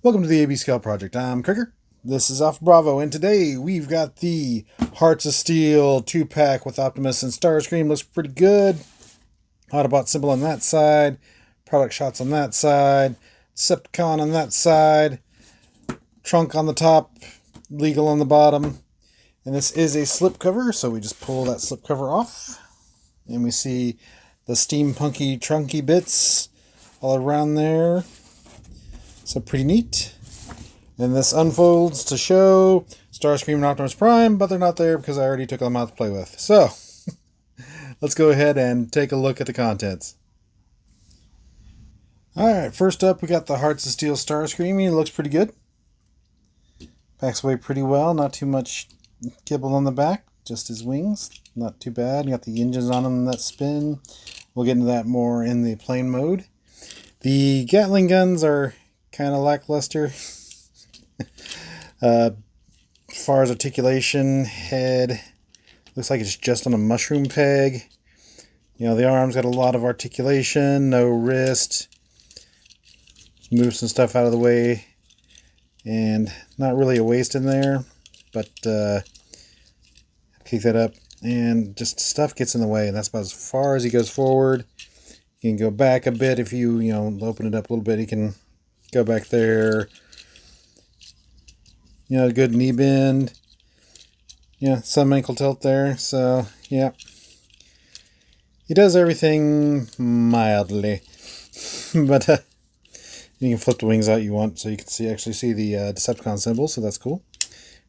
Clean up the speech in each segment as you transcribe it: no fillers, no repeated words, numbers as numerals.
Welcome to the AB Scout Project. I'm Cricker. This is Alpha Bravo, and today we've got the Hearts of Steel 2-pack with Optimus and Starscream. Looks pretty good. Autobot symbol on that side, product shots on that side, Decepticon on that side, trunk on the top, legal on the bottom. And this is a slipcover, so we just pull that slipcover off, and we see the steampunky trunky bits all around there. So pretty neat. And this unfolds to show Starscream and Optimus Prime, but they're not there because I already took them out to play with. So, let's go ahead and take a look at the contents. Alright, first up we got the Hearts of Steel Starscream. He looks pretty good. Packs away pretty well, not too much kibble on the back, just his wings. Not too bad. You got the engines on him that spin. We'll get into that more in the plane mode. The Gatling guns are kind of lackluster. As far as articulation, head looks like it's just on a mushroom peg. You know, the arms got a lot of articulation, no wrist. Just move some stuff out of the way, and not really a waist in there, but kick that up, and just stuff gets in the way, and that's about as far as he goes forward. You can go back a bit if you open it up a little bit. He can go back there. Good knee bend. Yeah, some ankle tilt there. So, yeah. He does everything mildly. But you can flip the wings out you want so you can actually see the Decepticon symbol, so that's cool.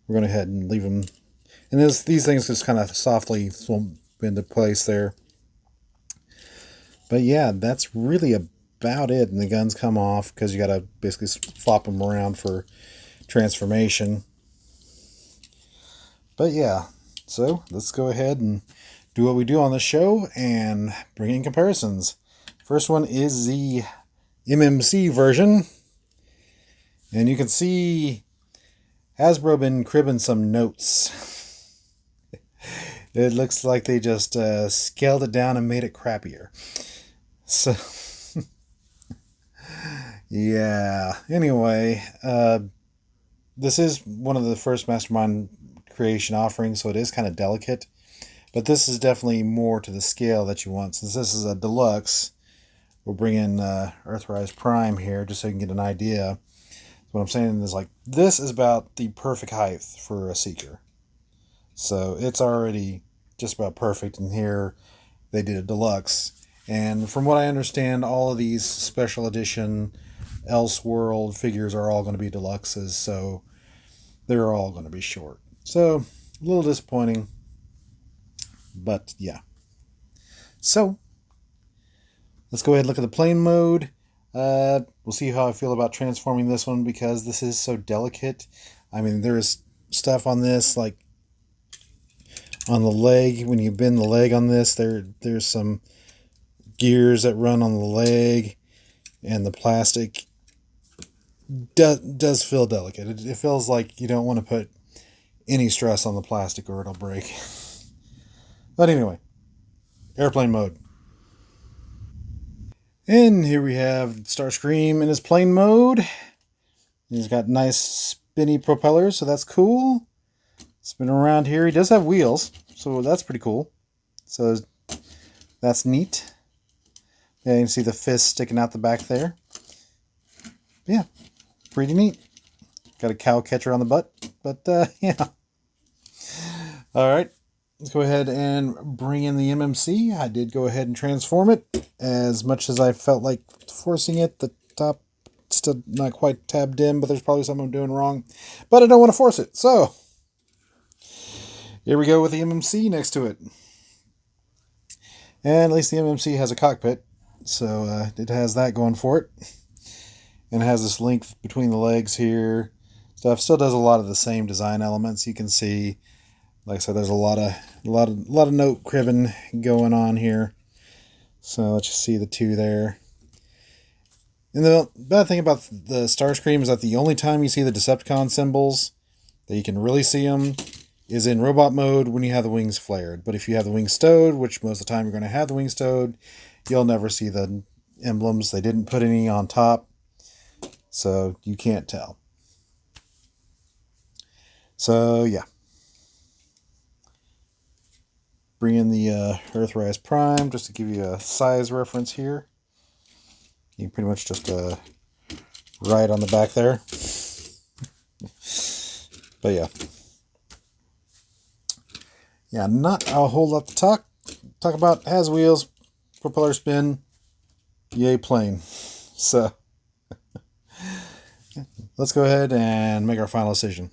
We're going to head and leave them. And these things just kind of softly slump into place there. But yeah, that's really about it. And the guns come off because you got to basically flop them around for transformation. But yeah, so let's go ahead and do what we do on the show and bring in comparisons. First one is the MMC version. And you can see Hasbro been cribbing some notes. It looks like they just scaled it down and made it crappier. So, yeah. Anyway, this is one of the first Mastermind creation offerings, so it is kind of delicate. But this is definitely more to the scale that you want. Since this is a deluxe, we'll bring in Earthrise Prime here just so you can get an idea. What I'm saying is, like, this is about the perfect height for a Seeker. So it's already just about perfect, and here they did a deluxe. And from what I understand, all of these special edition Elseworld figures are all going to be deluxes, so they're all going to be short. So, a little disappointing, but yeah. So, let's go ahead and look at the plane mode. We'll see how I feel about transforming this one because this is so delicate. I mean, there's stuff on this, like on the leg. When you bend the leg on this, there's some gears that run on the leg, and the plastic does feel delicate. It feels like you don't want to put any stress on the plastic or it'll break. But anyway, airplane mode. And here we have Starscream in his plane mode. He's got nice spinny propellers, so that's cool. Spin around here. He does have wheels, so that's pretty cool. So that's neat. Yeah, you can see the fist sticking out the back there. Yeah, pretty neat. Got a cow catcher on the butt, but yeah. Alright, let's go ahead and bring in the MMC. I did go ahead and transform it. As much as I felt like forcing it, the top still not quite tabbed in, but there's probably something I'm doing wrong. But I don't want to force it, so here we go with the MMC next to it. And at least the MMC has a cockpit. So it has that going for it. And it has this length between the legs here. Stuff still does a lot of the same design elements. You can see, like I said, there's a lot of note cribbing going on here. So let's just see the two there. And the bad thing about the Starscream is that the only time you see the Decepticon symbols that you can really see them is in robot mode when you have the wings flared. But if you have the wings stowed, which most of the time you're going to have the wings stowed, you'll never see the emblems. They didn't put any on top. so you can't tell. So yeah, bring in the Earthrise Prime just to give you a size reference here. You can pretty much just ride on the back there. But yeah, not a whole lot to talk about. Has wheels, propeller spin, yay plane. So let's go ahead and make our final decision.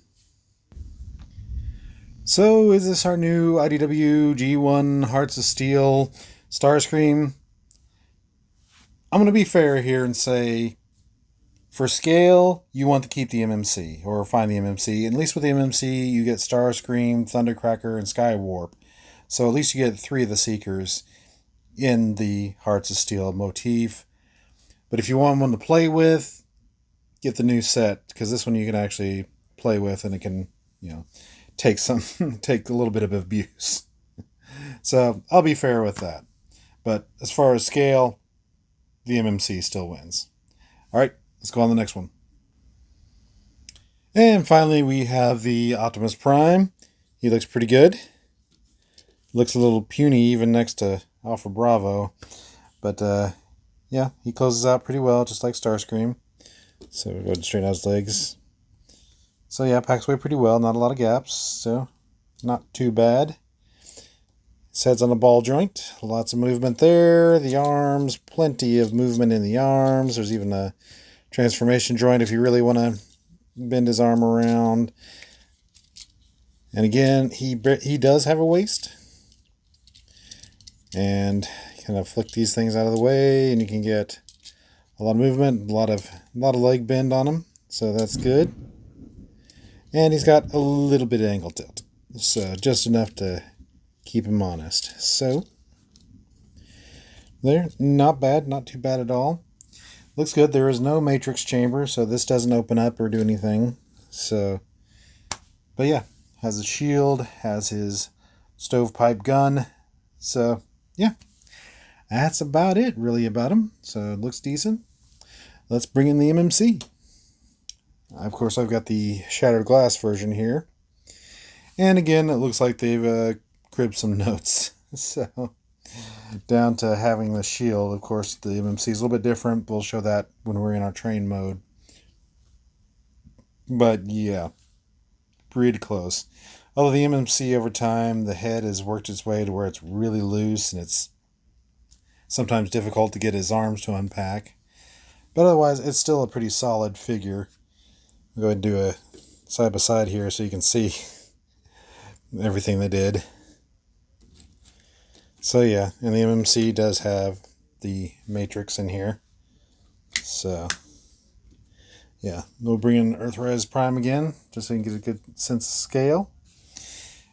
So is this our new IDW G1 Hearts of Steel Starscream? I'm going to be fair here and say, for scale, you want to keep the MMC, or find the MMC. At least with the MMC, you get Starscream, Thundercracker, and Skywarp. So at least you get 3 of the Seekers in the Hearts of Steel motif. But if you want one to play with, get the new set, because this one you can actually play with, and it can, take a little bit of abuse. So I'll be fair with that. But as far as scale, the MMC still wins. All right, let's go on to the next one. And finally, we have the Optimus Prime. He looks pretty good. Looks a little puny even next to Alpha Bravo. But yeah, he closes out pretty well, just like Starscream. So we'll go ahead and straighten out his legs. So yeah, packs away pretty well. Not a lot of gaps, so not too bad. His head's on a ball joint. Lots of movement there. The arms, plenty of movement in the arms. There's even a transformation joint if you really want to bend his arm around. And again, he does have a waist. And kind of flick these things out of the way, and you can get a lot of movement, a lot of leg bend on him. So that's good. And he's got a little bit of angle tilt. So just enough to keep him honest. So there, not bad, not too bad at all. Looks good. There is no matrix chamber, so this doesn't open up or do anything. So, but yeah, has a shield, has his stovepipe gun. So yeah, that's about it really about him. So it looks decent. Let's bring in the MMC. Of course, I've got the Shattered Glass version here. And again, it looks like they've cribbed some notes. So, down to having the shield. Of course, the MMC is a little bit different. We'll show that when we're in our train mode. But yeah, pretty close. Although the MMC over time, the head has worked its way to where it's really loose, and it's sometimes difficult to get his arms to unpack. But otherwise, it's still a pretty solid figure. I'll go ahead and do a side by side here so you can see everything they did. So yeah, and the MMC does have the matrix in here. So yeah, we'll bring in Earthrise Prime again, just so you can get a good sense of scale.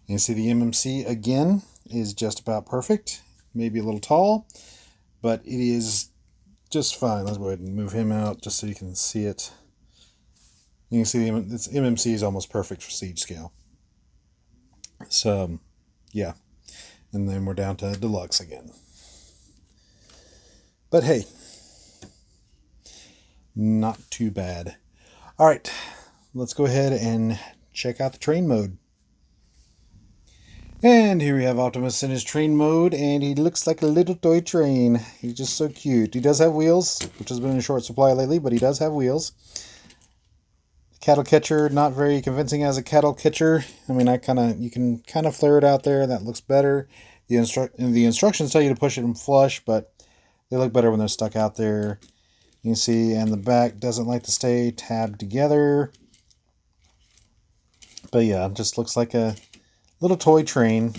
You can see the MMC again is just about perfect. Maybe a little tall, but it is just fine. Let's go ahead and move him out just so you can see it. You can see this MMC is almost perfect for siege scale. So, yeah. And then we're down to deluxe again. But hey, not too bad. All right, let's go ahead and check out the train mode. And here we have Optimus in his train mode, and he looks like a little toy train. He's just so cute. He does have wheels, which has been in short supply lately, but he does have wheels. Cattle catcher, not very convincing as a cattle catcher. I mean, you can kind of flare it out there. That looks better. The instructions tell you to push it in flush, but they look better when they're stuck out there. You can see, and the back doesn't like to stay tabbed together. But yeah, it just looks like a little toy train.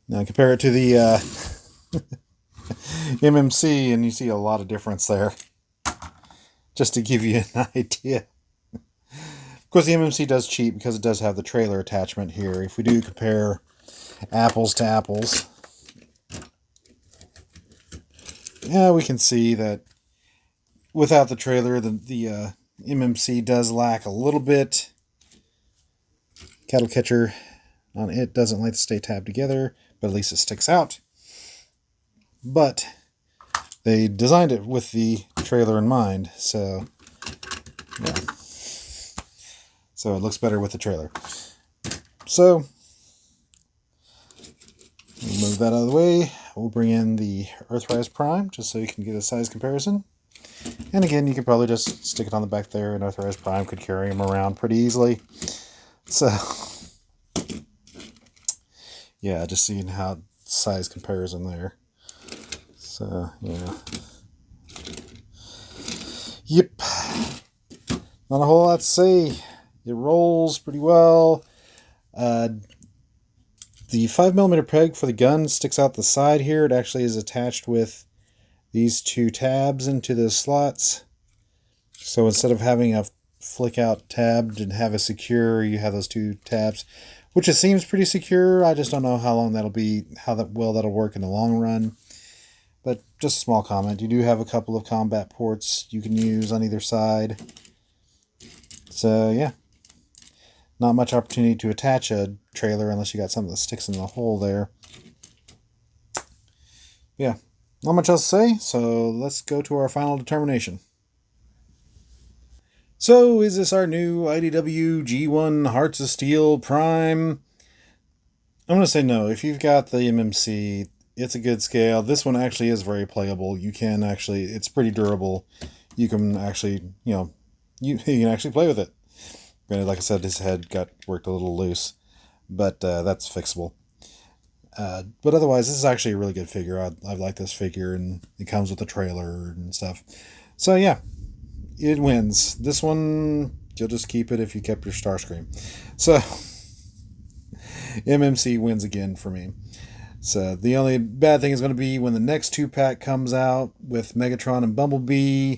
Now compare it to the MMC, and you see a lot of difference there. Just to give you an idea. Of course, the MMC does cheat because it does have the trailer attachment here. If we do compare apples to apples, yeah, we can see that without the trailer, the MMC does lack a little bit. Cattle catcher on it doesn't like to stay tabbed together, but at least it sticks out. But they designed it with the trailer in mind. So, yeah. So it looks better with the trailer. So, we'll move that out of the way. We'll bring in the Earthrise Prime, just so you can get a size comparison. And again, you could probably just stick it on the back there, and Earthrise Prime could carry him around pretty easily. So, yeah, just seeing how size comparison there. So, yeah. Yep. Not a whole lot to say. It rolls pretty well. The 5mm peg for the gun sticks out the side here. It actually is attached with these two tabs into the slots. So instead of having a flick out tab and have a secure, you have those two tabs, which it seems pretty secure. I just don't know how long that'll be, well that'll work in the long run. But just a small comment. You do have a couple of combat ports you can use on either side. So yeah, not much opportunity to attach a trailer unless you got something that sticks in the hole there. Yeah, not much else to say, so let's go to our final determination. So, is this our new IDW G1 Hearts of Steel Prime? I'm going to say no. If you've got the MMC, it's a good scale. This one actually is very playable. You can actually, it's pretty durable. You can actually, you can actually play with it. Granted, like I said, his head got worked a little loose, but that's fixable. But otherwise, this is actually a really good figure. I like this figure, and it comes with a trailer and stuff. So yeah, it wins. This one, you'll just keep it if you kept your Starscream. So MMC wins again for me. So the only bad thing is going to be when the next 2-pack comes out with Megatron and Bumblebee.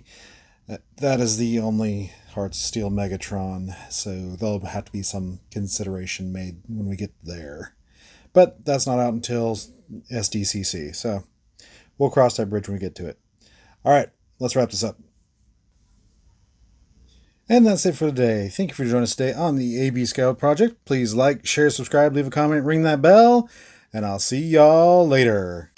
That is the only Hearts of Steel Megatron, so there'll have to be some consideration made when we get there. But that's not out until SDCC, so we'll cross that bridge when we get to it. Alright, let's wrap this up. And that's it for today. Thank you for joining us today on the AB Scout Project. Please like, share, subscribe, leave a comment, ring that bell, and I'll see y'all later.